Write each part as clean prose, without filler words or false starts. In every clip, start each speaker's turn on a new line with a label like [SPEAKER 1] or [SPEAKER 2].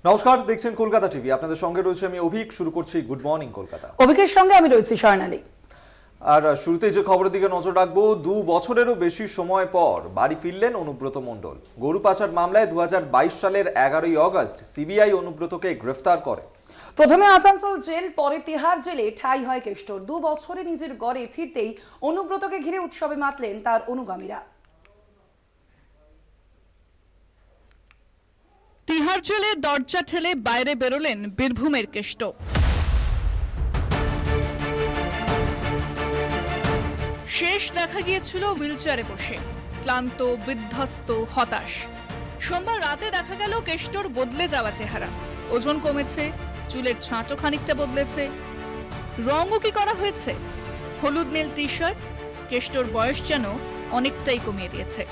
[SPEAKER 1] নমস্কার, দেখছেন কলকাতা টিভি। আপনাদের সঙ্গে রয়েছে আমি অভিক। শুরু করছি গুড মর্নিং কলকাতা।
[SPEAKER 2] অভিকের সঙ্গে আমি রয়েছি স্বর্ণালী।
[SPEAKER 1] আর শুরুতেই যে খবরের দিকে নজর রাখবো, 2 বছরেরও বেশি সময় পর বাড়ি ফিরলেন অনুব্রত মণ্ডল। গরু পাচার মামলায় 2022 সালের 11ই অগস্ট সিবিআই অনুব্রতকে গ্রেফতার করে।
[SPEAKER 2] প্রথমে আসানসোল জেল, পরে তিহার জেলে ঠাঁই হয় কেষ্টর। 2 বছরে নিজের গড়ে ফিরতেই অনুব্রতকে ঘিরে উৎসবে মাতলেন তার অনুগামীরা।
[SPEAKER 3] তিহার জেলে দরজা ঠেলে বাইরে বেরোলেন বীরভূমের কেষ্ট। শেষ দেখা গিয়েছিল হুইলচেয়ারে বসে, ক্লান্ত, বিধ্বস্ত, হতাশ। সোমবার রাতে দেখা গেল কেষ্টর বদলে যাওয়া চেহারা। ওজন কমেছে, চুলের ছাঁটও খানিকটা বদলেছে, রঙও কি করা হয়েছে। হলুদ নীল টি শার্ট, কেষ্টর বয়স যেন অনেকটাই কমিয়ে দিয়েছে।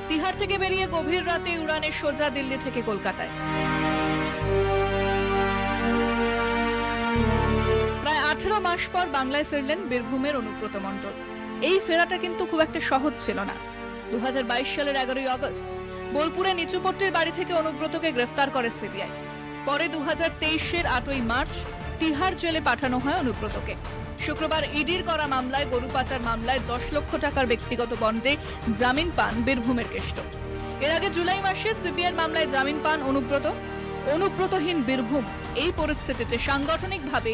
[SPEAKER 3] তিহার থেকে বেরিয়ে গভীর রাতে উড়ানে সোজা দিল্লি থেকে কলকাতায়। প্রায় 18 মাস পর বাংলায় ফিরলেন বীরভূমের অনুব্রত মণ্ডল। এই ফেরাটা কিন্তু খুব একটা সহজ ছিল না। 2022 সালের 11ই অগস্ট বোলপুরে নিচুপট্টির বাড়ি থেকে অনুব্রতকে গ্রেফতার করে সিবিআই। পরে 2023-এর 8ই মার্চ তিহার জেলে পাঠানো হয় অনুব্রতকে। শুক্রবার ইডির করা মামলায়, গরু পাচার মামলায় 10 লক্ষ টাকার ব্যক্তিগত বন্ডে জামিন পান বীরভূমের কেষ্ট। এর আগে জুলাই মাসে সিবিআই মামলায় জামিন পান অনুব্রত। অনুব্রতহীন বীরভূম, এই পরিস্থিতিতে সাংগঠনিকভাবে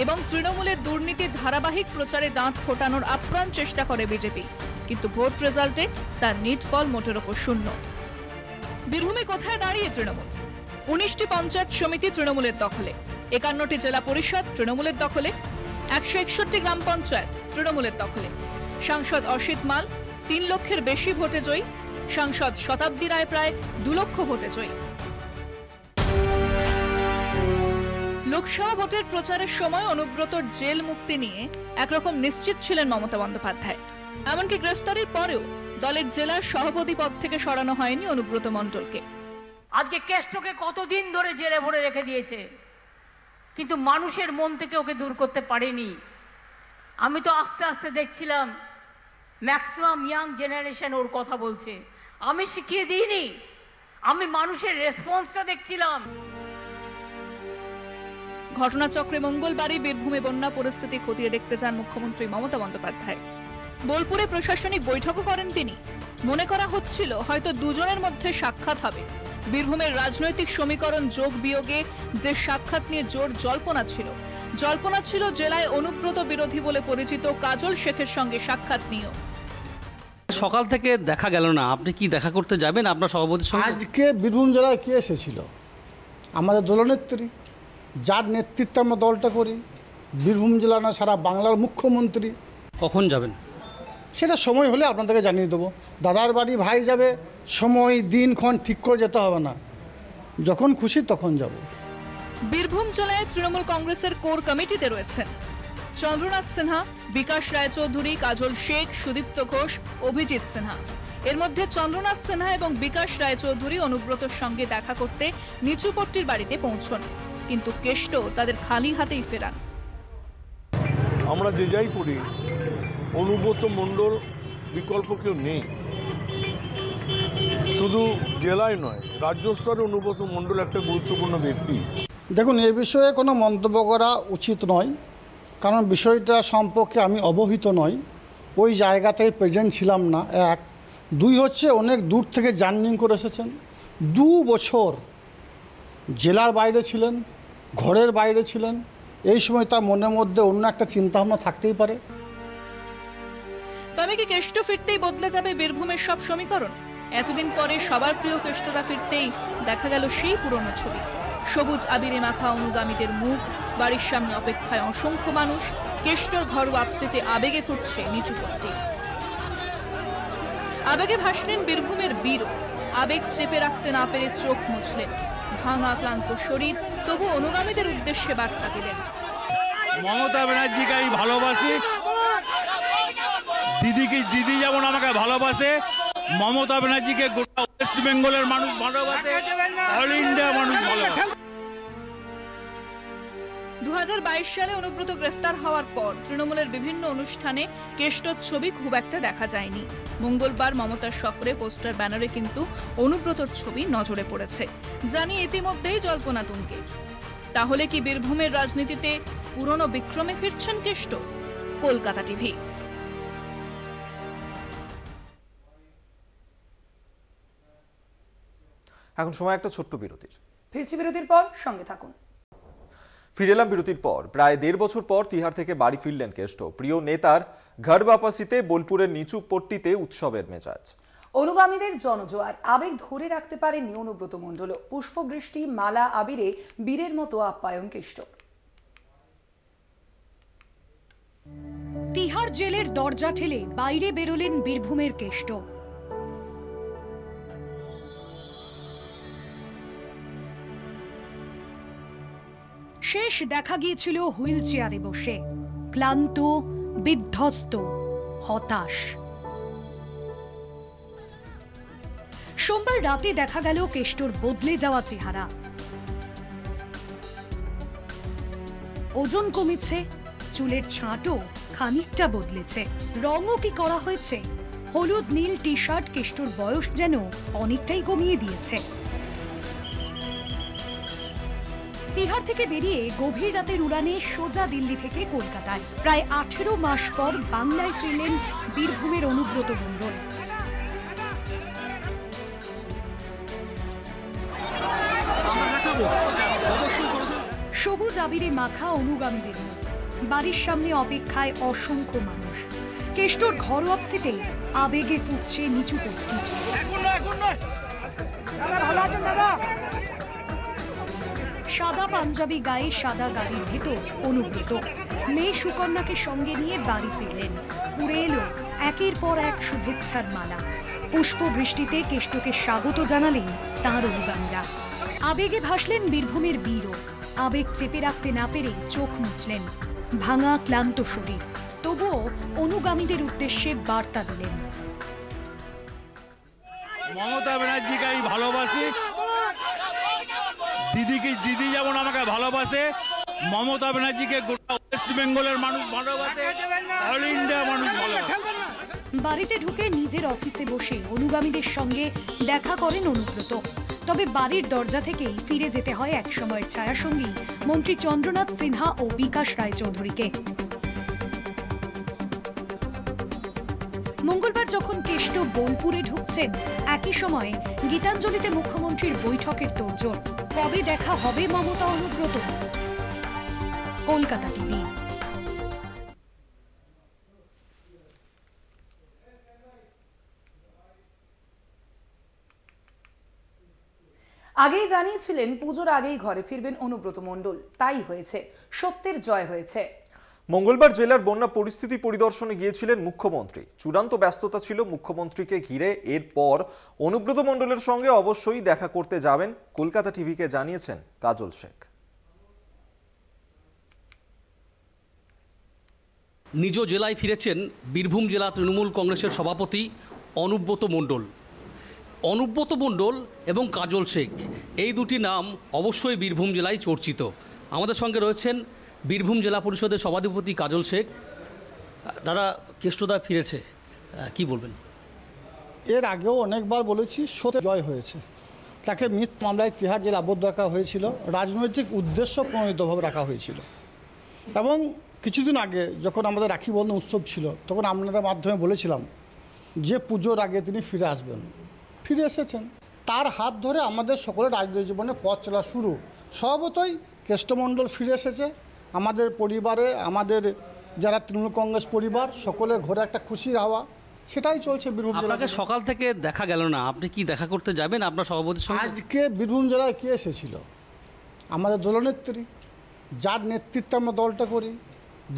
[SPEAKER 3] এবং তৃণমূলের দুর্নীতির ধারাবাহিক প্রচারে দাঁত ফোটানোর আপ্রাণ চেষ্টা করে বিজেপি, কিন্তু ভোট রেজাল্টে তার নিট ফল মোটের ওপর শূন্য। বীরভূমে কোথায় দাঁড়িয়ে তৃণমূল? 19টি পঞ্চায়েত সমিতি তৃণমূলের দখলে, 51টি জেলা পরিষদ তৃণমূলের দখলে, 161টি গ্রাম পঞ্চায়েত তৃণমূলের দখলে। সাংসদ অসিত মাল 3 লক্ষের বেশি ভোটে জয়ী, সাংসদ শতাব্দী রায় প্রায় 2 লক্ষ ভোটে জয়ী। লোকসভা ভোটের প্রচারের সময় অনুব্রতর জেল মুক্তি নিয়ে একরকম নিশ্চিত ছিলেন মমতা বন্দ্যোপাধ্যায়। এমনকি গ্রেফতারের পরেও দলের জেলার সভাপতি পদ থেকে সরানো হয়নি অনুব্রত মণ্ডলকে।
[SPEAKER 4] আজকে কেষ্টকে কতদিন ধরে জেলে ভরে রেখে দিয়েছে, কিন্তু মানুষের মন থেকে ওকে দূর করতে পারেনি। আমি তো আস্তে আস্তে দেখছিলাম ম্যাক্সিমাম ইয়াং জেনারেশন ওর কথা বলছে। আমি শিখিয়ে দিইনি, আমি মানুষের রেসপন্সটা দেখছিলাম।
[SPEAKER 3] ঘটনাচক্রে মঙ্গলবারই বীরভূমে বন্যা পরিস্থিতি খতিয়ে দেখতে যান মুখ্যমন্ত্রী মমতা বন্দ্যোপাধ্যায়। বোলপুরে প্রশাসনিক বৈঠকও করেন তিনি। মনে করা হচ্ছিল হয়তো দুজনের মধ্যে সাক্ষাৎ হবে। বীরভূমের রাজনৈতিক সমীকরণ যোগ বিয়োগে যে সাক্ষাৎ নিয়ে জোর জল্পনা ছিল জেলায় অনুব্রত বিরোধী বলে পরিচিত কাজল শেখের সঙ্গে সাক্ষাৎ নিয়েও।
[SPEAKER 5] সকাল থেকে দেখা গেল না, আপনি কি দেখা করতে যাবেন আপনার সভাপতির সঙ্গে?
[SPEAKER 6] আজকে বীরভূম জেলায় কে এসেছিল? আমাদের দলনেত্রী, যার নেতৃত্বে আমরা দলটা করি। বীরভূম জেলা না, সারা বাংলার মুখ্যমন্ত্রী।
[SPEAKER 5] কখন যাবেন?
[SPEAKER 6] সেটা সময় হলে আপনাদেরকে জানিয়ে দেবো। দাদার বাড়ি ভাই যাবে, সময় দিনক্ষণ ঠিক করে যেতে হবে না, যখন খুশি তখন যাব।
[SPEAKER 3] বীরভূম জেলায় তৃণমূল কংগ্রেসের কোর কমিটিতে রয়েছেন চন্দ্রনাথ সিনহা, বিকাশ রায়চৌধুরী, কাজল শেখ, সুদীপ্ত ঘোষ, অভিজিৎ সিনহা। এর মধ্যে চন্দ্রনাথ সিনহা এবং বিকাশ রায়চৌধুরী অনুব্রতর সঙ্গে দেখা করতে নিচুপট্টির বাড়িতে পৌঁছন, কিন্তু কেষ্ট তাদের খালি হাতেই ফেরান।
[SPEAKER 7] আমরা যে যাই করি, অনুব্রত মণ্ডল বিকল্প কেউ নেই। শুধু জেলায় নয়, রাজ্য স্তরে অনুব্রত মণ্ডল একটা গুরুত্বপূর্ণ ব্যক্তি।
[SPEAKER 6] দেখুন, এ বিষয়ে কোনো মন্তব্য করা উচিত নয়, কারণ বিষয়টা সম্পর্কে আমি অবহিত নই। ওই জায়গাতেই প্রেজেন্ট ছিলাম না, 1। 2 হচ্ছে অনেক দূর থেকে জার্নি করে এসেছেন। 2 বছর জেলার বাইরে ছিলেন, ঘরের বাইরে ছিলেন। এই সময় তার মনের মধ্যে অন্য একটা চিন্তাভাবনা থাকতেই পারে।
[SPEAKER 3] তবে কি কেষ্ট ফিরতেই বদলে যাবে বীরভূমের সব সমীকরণ? এতদিন পরে সবার প্রিয় কেষ্টদা ফিরতেই দেখা গেল সেই পুরনো ছবি। সবুজ আবিরে মাখা অনুগামীদের মুখ, বাড়ির সামনে অপেক্ষায় অসংখ্য মানুষ। কেষ্টর ঘরোয়া আপসেটে আবেগে ফুটছে নিচুপট্টি। আবেগে ভাসলেন বীরভূমের বীর। আবেগ চেপে রাখতে না পেরে চোখ মুছলেন। ভাঙা ক্লান্ত শরীর, তবু অনুগামীদের উদ্দেশ্যে বার্তা দিলেন।
[SPEAKER 8] মমতা ব্যানার্জিকে আমি ভালোবাসি, দিদি যেমন আমাকে ভালোবাসে, মমতা ব্যানার্জিকে গোটা ওয়েস্ট বেঙ্গলের মানুষ ভালোবাসে, অল ইন্ডিয়া মানুষ ভালোবাসে।
[SPEAKER 3] 2022 সালে অনুব্রত গ্রেফতার হওয়ার পর তৃণমূলের বিভিন্ন অনুষ্ঠানে কেষ্টর ছবি খুব একটা দেখা যায়নি। মঙ্গলবার মমতার সফরে পোস্টার ব্যানারে কিন্তু অনুব্রতর ছবি নজরে পড়েছে, জানি ইতিমধ্যেই জল্পনা তুঙ্গে। তাহলে কি বীরভূমের রাজনীতিতে পুরনো বিক্রমে ফিরছেন কেষ্ট? কলকাতা টিভি।
[SPEAKER 1] এখন সময় একটা ছোট্ট বিরতির।
[SPEAKER 2] ফিরছি বিরতির পর, সঙ্গে থাকুন।
[SPEAKER 1] ফিরে এলাম বিরতির পর। প্রায় 1.5 বছর পর তিহার থেকে বাড়ি ফিরলেন কেষ্ট। প্রিয় নেতার ঘর বাপাসিতে বোলপুরের নিচু পট্টিতে উৎসবের মেজাজ।
[SPEAKER 2] অনুগামীদের জনজোয়ার, আবেগ ধরে রাখতে পারেননি অনুব্রত মণ্ডল। পুষ্পবৃষ্টি, মালা, আবিরে বীরের মতো আপ্যায়ন কেষ্ট।
[SPEAKER 9] তিহার জেলের দরজা ঠেলে বাইরে বেরোলেন বীরভূমের কেষ্ট। শেষ দেখা গিয়েছিল হুইল চেয়ারে বসে, ক্লান্ত, বিধ্বস্ত, হতাশ। সোমবার রাতে দেখা গেল কেষ্টর বদলে যাওয়া চেহারা। ওজন কমেছে, চুলের ছাঁটও খানিকটা বদলেছে, রঙও কি করা হয়েছে। হলুদ নীল টি শার্ট কেষ্টর বয়স যেন অনেকটাই কমিয়ে দিয়েছে। তিহার থেকে বেরিয়ে গভীর রাতের উড়ানে সোজা দিল্লি থেকে কলকাতায় প্রায় 18 মাস পর বাংলায় ফিরলেন বীরভূমের অনুব্রত মণ্ডল। সবুজ আবিরে মাখা অনুগামীদের মুখ, বাড়ির সামনে অপেক্ষায় অসংখ্য মানুষ। কেষ্টর ঘরোয়া সিটে আবেগে ফুটছে নিচু পট্টি। সাদা পাঞ্জাবি গায়ে সাদা গাড়ির ভেতর অনুব্রত মেয়ে সুকন্যাকে সঙ্গে নিয়ে বাড়ি ফিরলেন। উড়ে এলো একের পর এক শুভেচ্ছার মালা। পুষ্প বৃষ্টিতে কেষ্টকে স্বাগত জানালেন তাঁর অনুগামীরা। আবেগে ভাসলেন বীরভূমের বীরও। আবেগ চেপে রাখতে না পেরে চোখ মুছলেন। ভাঙা ক্লান্ত শরীর, তবুও অনুগামীদের উদ্দেশ্যে বার্তা দিলেন।
[SPEAKER 8] মমতা ব্যানার্জিকে আমি ভালোবাসি, দিদি যেমন আমাকে ভালোবাসে, মমতা ব্যানার্জিকে গোটা ওয়েস্ট বেঙ্গলের মানুষ ভালোবাসে, অল ইন্ডিয়া মানুষ ভালোবাসে।
[SPEAKER 9] বাড়িতে ঢুকে নিজের অফিসে বসে অনুগামীদের সঙ্গে দেখা করেন অনুব্রত। তবে বাড়ির দরজা থেকেই ফিরে যেতে হয় একসময়ের ছায়াসঙ্গী মন্ত্রী চন্দ্রনাথ সিনহা ও বিকাশ রায়চৌধুরীকে। মঙ্গলবার যখন কেষ্ট বোলপুরে ঢুকছেন, একই সময়ে গীতাঞ্জলিতে মুখ্যমন্ত্রীর বৈঠকের তোড়জোড়। কবে দেখা হবে মমতা অনুব্রত? কলকাতা টিভি।
[SPEAKER 2] আগেই জানিয়েছিলেন পুজোর আগেই ঘরে ফিরবেন অনুব্রত মণ্ডল, তাই হয়েছে, সত্যের জয় হয়েছে।
[SPEAKER 1] মঙ্গলবার জেলার বন্যা পরিস্থিতি পরিদর্শনে গিয়েছিলেন মুখ্যমন্ত্রী। চূড়ান্ত ব্যস্ততা ছিল মুখ্যমন্ত্রীকে ঘিরে। এরপর অনুব্রত মণ্ডলের সঙ্গে অবশ্যই দেখা করতে যাবেন, কলকাতা টিভিকে জানিয়েছেন কাজল শেখ।
[SPEAKER 5] নিজ জেলায় ফিরেছেন বীরভূম জেলা তৃণমূল কংগ্রেসের সভাপতি অনুব্রত মণ্ডল। অনুব্রত মণ্ডল এবং কাজল শেখ, এই দুটি নাম অবশ্যই বীরভূম জেলায় চর্চিত। আমাদের সঙ্গে রয়েছেন বীরভূম জেলা পরিষদের সভাধিপতি কাজল শেখ। দাদা, কেষ্টদা ফিরেছে, কি বলবেন?
[SPEAKER 6] এর আগেও অনেকবার বলেছি, সত্যের জয় হয়েছে। তাকে মিথ্যা মামলায় তিহার জেলে আবদ্ধ রাখা হয়েছিল, রাজনৈতিক উদ্দেশ্য প্রণোদিতভাবে রাখা হয়েছিল। এবং কিছুদিন আগে যখন আমাদের রাখি বন্ধন উৎসব ছিল, তখন আপনাদের মাধ্যমে বলেছিলাম যে পুজোর আগে তিনি ফিরে আসবেন। ফিরে এসেছেন। তার হাত ধরে আমাদের সকলের রাজনৈতিক জীবনে পথ চলা শুরু। স্বভাবতই কেষ্টমণ্ডল ফিরে এসেছে। আমাদের পরিবারে, আমাদের যারা তৃণমূল কংগ্রেস পরিবার, সকলে ঘরে একটা খুশির হাওয়া, সেটাই চলছে বীরভূম জেলায়।
[SPEAKER 5] আপনাকে সকাল থেকে দেখা গেল না, আপনি কি দেখা করতে যাবেন আপনার সভাপতির সঙ্গে?
[SPEAKER 6] আজকে বীরভূম জেলায় কে এসেছিল? আমাদের দলনেত্রী, যার নেতৃত্বে আমরা দলটা করি।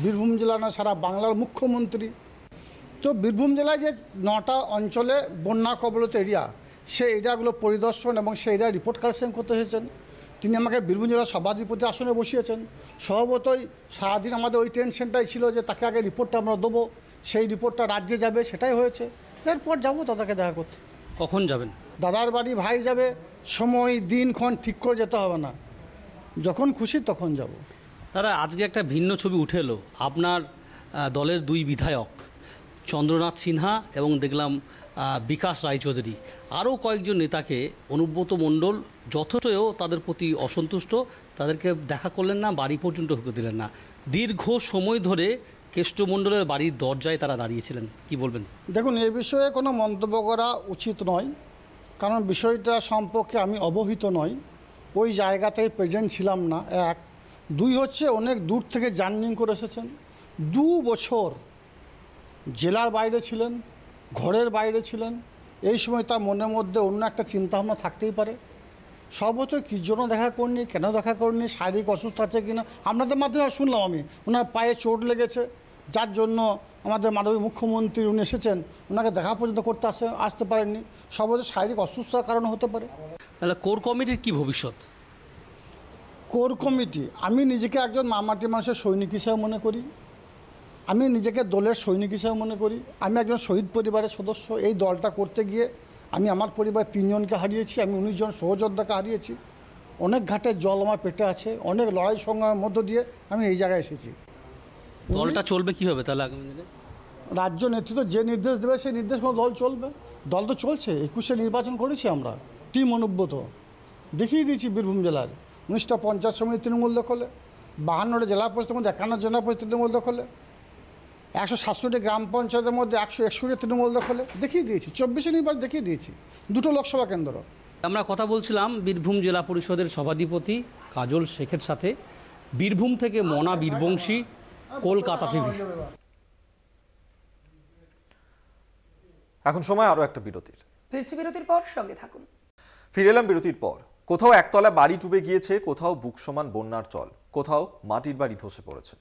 [SPEAKER 6] বীরভূম জেলা না, সারা বাংলার মুখ্যমন্ত্রী। তো বীরভূম জেলায় যে 9টা অঞ্চলে বন্যা কবলিত এরিয়া, সেই এরিয়াগুলো পরিদর্শন এবং সেই এরিয়া রিপোর্ট কালেকশন করতে এসেছেন। তিনি আমাকে বীরভূম জেলার সভাধিপতি আসনে বসিয়েছেন। স্বভাবতই সারাদিন আমাদের ওই টেনশনটাই ছিল যে তাকে আগে রিপোর্টটা আমরা দেবো, সেই রিপোর্টটা রাজ্যে যাবে, সেটাই হয়েছে। এরপর যাবো দাদাকে দেখা করতে।
[SPEAKER 5] কখন যাবেন?
[SPEAKER 6] দাদার বাড়ি ভাই যাবে, সময় দিনক্ষণ ঠিক করে যেতে হবে না, যখন খুশি তখন যাব।
[SPEAKER 5] দাদা, আজকে একটা ভিন্ন ছবি উঠে এলো। আপনার দলের দুই বিধায়ক চন্দ্রনাথ সিনহা এবং দেখলাম বিকাশ রায়চৌধুরী, আরও কয়েকজন নেতাকে অনুব্রত মণ্ডল যথেষ্টও তাদের প্রতি অসন্তুষ্ট, তাদেরকে দেখা করলেন না, বাড়ি পর্যন্ত ঢুকে দিলেন না। দীর্ঘ সময় ধরে কেষ্টমণ্ডলের বাড়ির দরজায় তারা দাঁড়িয়েছিলেন, কি বলবেন?
[SPEAKER 6] দেখুন, এই বিষয়ে কোনো মন্তব্য করা উচিত নয়, কারণ বিষয়টা সম্পর্কে আমি অবহিত নই, ওই জায়গাতেই প্রেজেন্ট ছিলাম না। এক, দুই হচ্ছে অনেক দূর থেকে জার্নি করে এসেছেন, 2 বছর জেলার বাইরে ছিলেন, ঘরের বাইরে ছিলেন। এই সময় তার মনের মধ্যে অন্য একটা চিন্তাভাবনা থাকতেই পারে। সর্বত কী জন্য দেখা করিনি, কেন দেখা করিনি, শারীরিক অসুস্থ আছে কিনা, আপনাদের মাধ্যমে শুনলাম আমি ওনার পায়ে চোট লেগেছে, যার জন্য আমাদের মাননীয় মুখ্যমন্ত্রী উনি এসেছেন, ওনাকে দেখা পর্যন্ত করতে আসতে পারেননি। সর্বত শারীরিক অসুস্থতার কারণে হতে পারে।
[SPEAKER 5] তাহলে কোর কমিটির কি ভবিষ্যৎ?
[SPEAKER 6] কোর কমিটি, আমি নিজেকে একজন মামাটি মানুষের সৈনিক হিসেবে মনে করি, আমি নিজেকে দলের সৈনিক হিসেবে মনে করি। আমি একজন শহীদ পরিবারের সদস্য। এই দলটা করতে গিয়ে আমি আমার পরিবার 3 জনকে হারিয়েছি, আমি 19 জন সহযোদ্ধাকে হারিয়েছি। অনেক ঘাটের জল আমার পেটে আছে, অনেক লড়াই সংগ্রামের মধ্য দিয়ে আমি এই জায়গায় এসেছি।
[SPEAKER 5] দলটা চলবে কীভাবে তাহলে আগামী দিনে?
[SPEAKER 6] রাজ্য নেতৃত্ব যে নির্দেশ দেবে সেই নির্দেশ মতো দল চলবে। দল তো চলছে, 21-এ নির্বাচন করেছি আমরা, টিম অনুব্রত দেখিয়ে দিয়েছি। বীরভূম জেলার 19টা পঞ্চায়েত সমিতি তৃণমূল দখলে, 52টা জেলা পরিষদের মধ্যে 51 জেলা পরিষদ তৃণমূল দখলে, 167 গ্রাম পঞ্চায়েতের মধ্যে 161 তৃণমূল দখলে, দেখিয়ে দিয়েছি। 24-এ নির্বাচন দেখিয়ে দিয়েছি, 2টো লোকসভা কেন্দ্র।
[SPEAKER 5] আমরা কথা বলছিলাম বীরভূম জেলা পরিষদের সভাধিপতি কাজল শেখের সাথে। বীরভূম থেকে মনা বীরবংশী, কলকাতা টিভি।
[SPEAKER 1] এখন সময় আরো একটা বিরতির।
[SPEAKER 2] ফিরছি বিরতির পর, সঙ্গে থাকুন।
[SPEAKER 1] ফিরে এলাম বিরতির পর। কোথাও একতলা বাড়ি ডুবে গিয়েছে, কোথাও বুক সমান বন্যার জল, কোথাও মাটির বাড়ি ধসে পড়েছে।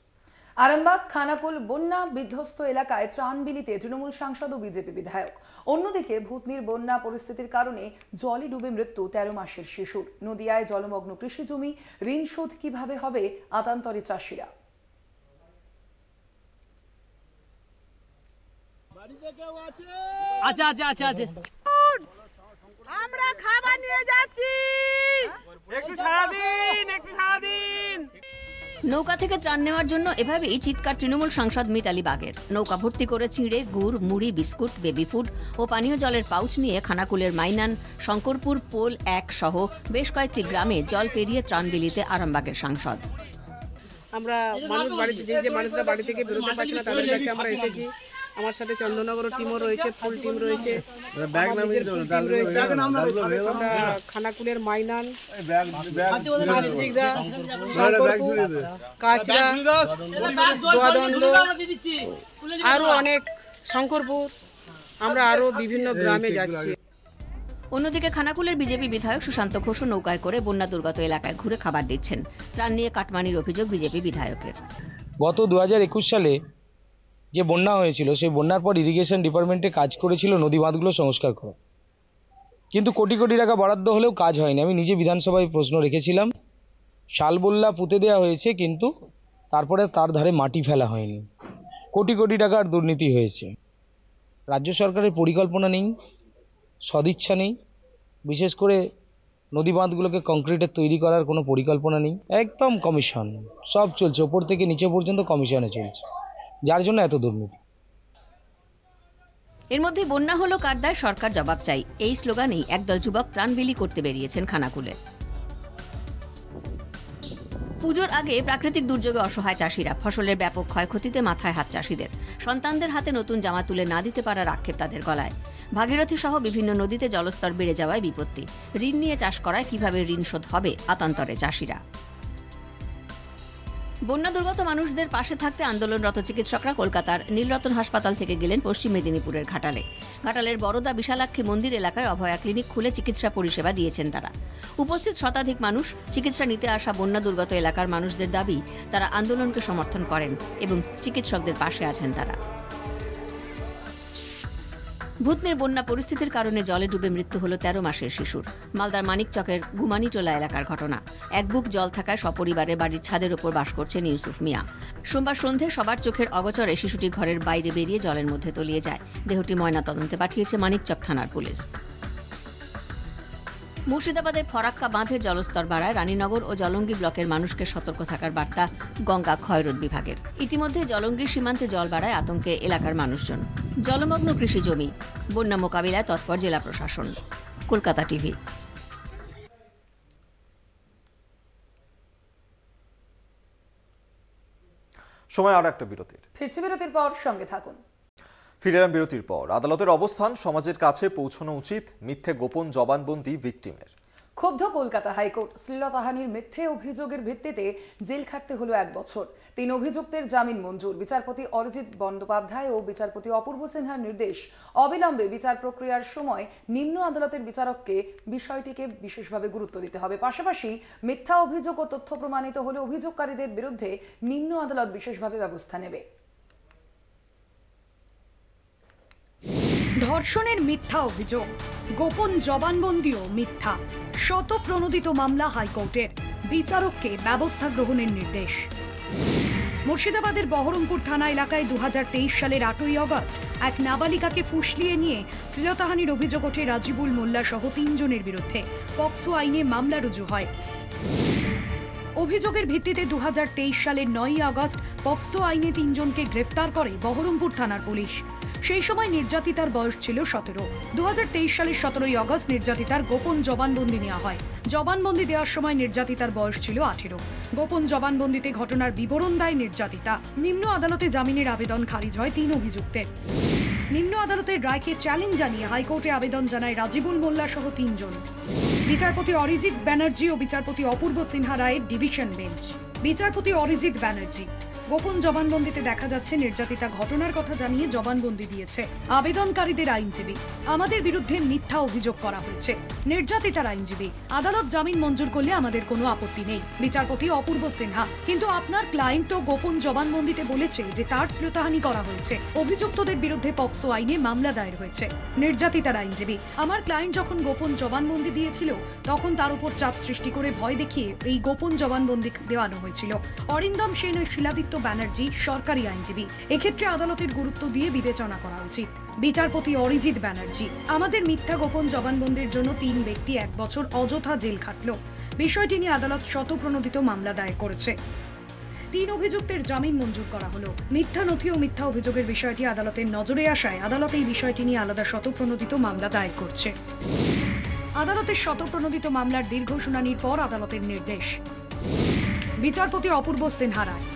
[SPEAKER 2] আরামবাগ খানাকুল বন্যা বিধ্বস্ত এলাকায় ত্রাণ বিলিতে তৃণমূল সাংসদ ও বিজেপি বিধায়ক। অন্যদিকে ভূতনির বন্যা পরিস্থিতির কারণে জলে ডুবে মৃত্যু 13 মাসের শিশুর। নদিয়ায় জলমগ্ন কৃষি জমি, ঋণ শোধ কিভাবে হবে, আতান্তরে চাষিরা।
[SPEAKER 10] আমরা খাবার নিয়ে যাচ্ছি, একটু সারাদিন।
[SPEAKER 11] নৌকা থেকে ত্রাণ নেওয়ার জন্য এভাবেই চিৎকার তৃণমূল সাংসদ মিতালি বাগের। নৌকা ভর্তি করে চিঁড়ে, গুড়, মুড়ি, বিস্কুট, বেবি ফুড ও পানীয় জলের পাউচ নিয়ে খানাকুলের মাইনান, শঙ্করপুর, পোল 1 সহ বেশ কয়েকটি গ্রামে জল পেরিয়ে ত্রাণ বিলিতে আরামবাগের সাংসদ।
[SPEAKER 10] আমরা মানুষ বাড়িতে যে মানুষরা বাড়ি থেকে বেরোতে পারছে না তাদের কাছে আমরা এসেছি। আমার সাথে চন্দননগর টিমও রয়েছে, ফুল টিম রয়েছে, খানাকুলের মাইনান, কাচরা, আরো অনেক, শঙ্করপুর, আমরা আরো বিভিন্ন গ্রামে যাচ্ছি।
[SPEAKER 11] অন্যদিকে খানাকুলের বিজেপি বিধায়ক সুশান্ত ঘোষ নৌকায় করে বন্যা দুর্গত এলাকায় ঘুরে খাবার দিচ্ছেন। ত্রাণ নিয়ে কাটমানির অভিযোগ বিজেপি বিধায়কের।
[SPEAKER 12] গত 2021 সালে যে বন্যা হয়েছিল, সেই বন্যার পর ইরিগেশন ডিপার্টমেন্টে কাজ করেছিল নদী বাঁধগুলো সংস্কার করা, কিন্তু কোটি কোটি টাকা বরাদ্দ হলেও কাজ হয়নি। আমি নিজে বিধানসভায় প্রশ্ন রেখেছিলাম, শালবল্লা পুঁতে দেওয়া হয়েছে কিন্তু তারপরে তার ধারে মাটি ফেলা হয়নি। কোটি কোটি টাকার দুর্নীতি হয়েছে। রাজ্য সরকারের পরিকল্পনা নেই, সদিচ্ছা নেই, বিশেষ করে নদী বাঁধগুলোকে কংক্রিটের তৈরি করার কোনো পরিকল্পনা নেই। একদম কমিশন, সব চলছে, ওপর থেকে নিচে পর্যন্ত কমিশনে চলছে, যার জন্য এত দুর্নীতি।
[SPEAKER 11] এর মধ্যে বন্যা হলো কার দায়, সরকার জবাব চাই, এই স্লোগানেই একদল যুবক ত্রাণ বিলি করতে বেরিয়েছেন খানাকুলে। পুজোর আগে প্রাকৃতিক দুর্যোগে অসহায় চাষিরা, ফসলের ব্যাপক ক্ষয়ক্ষতিতে মাথায় হাত চাষিদের। সন্তানদের হাতে নতুন জামা তুলে না দিতে পারার আক্ষেপ তাদের গলায়। ভাগীরথী সহ বিভিন্ন নদীতে জলস্তর বেড়ে যাওয়ায় বিপত্তি। ঋণ নিয়ে চাষ করায় কিভাবে ঋণ শোধ হবে, আতান্তরে চাষিরা। বন্যা দুর্গত মানুষদের পাশে থাকতে আন্দোলনরত চিকিৎসকরা কলকাতার নীলরতন হাসপাতাল থেকে গেলেন পশ্চিম মেদিনীপুরের ঘাটালে। ঘাটালের বড়দা বিশালাক্ষী মন্দির এলাকায় অভয়া ক্লিনিক খুলে চিকিৎসা পরিষেবা দিয়েছেন তারা। উপস্থিত শতাধিক মানুষ, চিকিৎসা নিতে আসা বন্যা দুর্গত এলাকার মানুষদের দাবি, তারা আন্দোলনকে সমর্থন করেন এবং চিকিৎসকদের পাশে আছেন তারা। ভূতনির বন্যা পরিস্থিতির কারণে জলে ডুবে মৃত্যু হল 13 মাসের শিশুর। মালদার মানিকচকের গুমানিটোলা এলাকার ঘটনা। এক বুক জল থাকায় সপরিবারে বাড়ির ছাদের ওপর বাস করছেন ইউসুফ মিয়া। সোমবার সন্ধে সবার চোখের অগোচরে শিশুটি ঘরের বাইরে বেরিয়ে জলের মধ্যে তলিয়ে যায়। দেহটি ময়নাতদন্তে পাঠিয়েছে মানিকচক থানার পুলিশ। মুর্শিদাবাদের ফরাক্কা বাঁধে জলস্তর বাড়ায় রানীনগর ও জলঙ্গি ব্লকের মানুষকে সতর্ক থাকার বার্তা গঙ্গা ক্ষয়রোধ বিভাগের। ইতিমধ্যে জলঙ্গির সীমান্তে জল বাড়ায় আতঙ্কে এলাকার মানুষজন। জলমগ্ন কৃষি জমি, বন্যা মোকাবিলায় তৎপর জেলা প্রশাসন। কলকাতা টিভি।
[SPEAKER 1] সময় আর একটা বিরতির।
[SPEAKER 2] ফিরছি বিরতির পর, সঙ্গে থাকুন।
[SPEAKER 1] ফিরে এলাম বিরতির পর। আদালতের অবস্থান সমাজের কাছে পৌঁছানো উচিত, মিথ্যে গোপন জবানবন্দি ভিকটিমের।
[SPEAKER 2] ক্ষুব্ধ কলকাতা হাইকোর্ট। শ্লীলতাহানির মিথ্যে অভিযোগের ভিত্তিতে জেল খাটতে হলো 1 বছর। 3 অভিযুক্তের জামিন মঞ্জুর। বিচারপতি অরিজিৎ বন্দ্যোপাধ্যায় ও বিচারপতি অপূর্ব সিনহার নির্দেশ, অবিলম্বে বিচার প্রক্রিয়ার সময় নিম্ন আদালতের বিচারককে বিষয়টিকে বিশেষভাবে গুরুত্ব দিতে হবে। পাশাপাশি মিথ্যা অভিযোগ ও তথ্য প্রমাণিত হলে অভিযোগকারীদের বিরুদ্ধে নিম্ন আদালত বিশেষভাবে ব্যবস্থা নেবে।
[SPEAKER 9] ধর্ষণের মিথ্যা অভিযোগ, গোপন জবানবন্দিও মিথ্যা। শতপ্রণোদিত মামলা হাইকোর্টের, বিচারককে ব্যবস্থা গ্রহণের নির্দেশ। মুর্শিদাবাদের বহরমপুর থানা এলাকায় 2023 সালের 8ই অগস্ট এক নাবালিকাকে ফুসলিয়ে নিয়ে শ্লীলতাহানির অভিযোগ ওঠে রাজিবুল মোল্লা সহ 3 জনের বিরুদ্ধে। পক্সো আইনে মামলা রুজু হয়। অভিযোগের ভিত্তিতে 2023 সালের 9ই আগস্ট পক্সো আইনে 3 জনকে গ্রেফতার করে বহরমপুর থানার পুলিশ। সেই সময় নির্যাতিতার বয়স ছিল 17। 2023 সালের 17ই আগস্ট নির্যাতিতার গোপন জবানবন্দি নেওয়া হয়। জবানবন্দি দেওয়ার সময় নির্যাতিতার বয়স ছিল 18। গোপন জবানবন্দিতে ঘটনার বিবরণ দেয় নির্যাতিতা। নিম্ন আদালতে জামিনের আবেদন খারিজ হয় 3 অভিযুক্তের। নিম্ন আদালতের রায়কে চ্যালেঞ্জ জানিয়ে হাইকোর্টে আবেদন জানায় রাজিবুল মোল্লা সহ 3 জন। বিচারপতি অরিজিৎ ব্যানার্জি ও বিচারপতি অপূর্ব সিনহা রায়ের ডিভিশন বেঞ্চ। বিচারপতি অরিজিৎ ব্যানার্জি, গোপন জবানবন্দিতে দেখা যাচ্ছে নির্যাতিতা ঘটনার কথা জানিয়ে জবানবন্দি দিয়েছে। আবেদনকারীদের আইনজীবী, আমাদের বিরুদ্ধে মিথ্যা অভিযোগ করা হয়েছে। নির্যাতিতার আইনজীবী, আদালত জামিন মঞ্জুর করলে আমাদের কোনো আপত্তি নেই। বিচারপতি অপূর্ব সিনহা, কিন্তু আপনার ক্লায়েন্ট তো গোপন জবানবন্দিতে বলেছে যে তার শ্লীলতাহানি করা হয়েছে। অভিযুক্তদের বিরুদ্ধে পক্সো আইনে মামলা দায়ের হয়েছে। নির্যাতিতার আইনজীবী, আমার ক্লায়েন্ট যখন গোপন জবানবন্দি দিয়েছিল তখন তার উপর চাপ সৃষ্টি করে ভয় দেখিয়ে এই গোপন জবানবন্দি দেওয়ানো হয়েছিল। অরিন্দম সেন ও শিলাদিত্য ব্যানার্জি সরকারি আইনজীবী, এক্ষেত্রে আদালতের গুরুত্ব দিয়ে বিবেচনা করা উচিত। বিচারপতি অরিজিৎ ব্যানার্জি, আমাদের মিথ্যা গোপন জবানবন্দির জন্য 3 ব্যক্তি 1 বছর অযথা জেল খাটল। বিষয়টি নিয়ে আদালত শতপ্রণোদিত মামলা দায়ের করেছে। 3 অভিযুক্তের জামিন মঞ্জুর করা হলো। মিথ্যা নথি ও মিথ্যা অভিযোগের বিষয়টি আদালতের নজরে আসায় আদালত এই বিষয়টি নিয়ে আলাদা শতপ্রণোদিত মামলা দায়ের করছে। আদালতের শতপ্রণোদিত মামলার দীর্ঘ শুনানির পর আদালতের নির্দেশ। বিচারপতি অপূর্ব সিনহা রায়,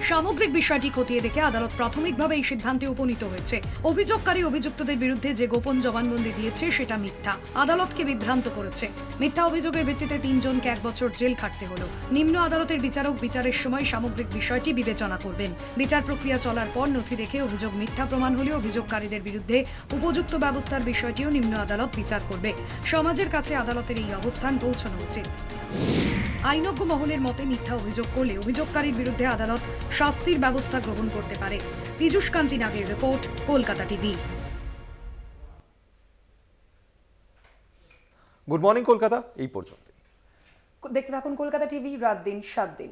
[SPEAKER 9] সামগ্রিক বিষয়টি খতিয়ে দেখে আদালত প্রাথমিকভাবে এই সিদ্ধান্তে উপনীত হয়েছে। অভিযোগকারী অভিযুক্তদের বিরুদ্ধে যে গোপন জবানবন্দি দিয়েছে সেটা মিথ্যা, আদালতকে বিভ্রান্ত করেছে। মিথ্যা অভিযোগের ভিত্তিতে 3 জনকে 1 বছর জেল খাটতে হলো। নিম্ন আদালতের বিচারক বিচারের সময় সামগ্রিক বিষয়টি বিবেচনা করবেন। বিচার প্রক্রিয়া চলার পর নথি দেখে অভিযোগ মিথ্যা প্রমাণ হলে অভিযোগকারীদের বিরুদ্ধে উপযুক্ত ব্যবস্থার বিষয়টিও নিম্ন আদালত বিচার করবে। সমাজের কাছে আদালতের এই অবস্থান পৌঁছানো উচিত। আইনজ্ঞ মহলের মতে মিথ্যা অভিযোগ করলে অভিযোগকারীর বিরুদ্ধে আদালত শাস্তির ব্যবস্থা গ্রহণ করতে পারে। পীযূষ কান্তি নাগের report, Kolkata TV.
[SPEAKER 1] Good morning Kolkata এই পর্যন্ত।
[SPEAKER 2] দেখতে থাকুন কলকাতা টিভি, রাত দিন 7 দিন।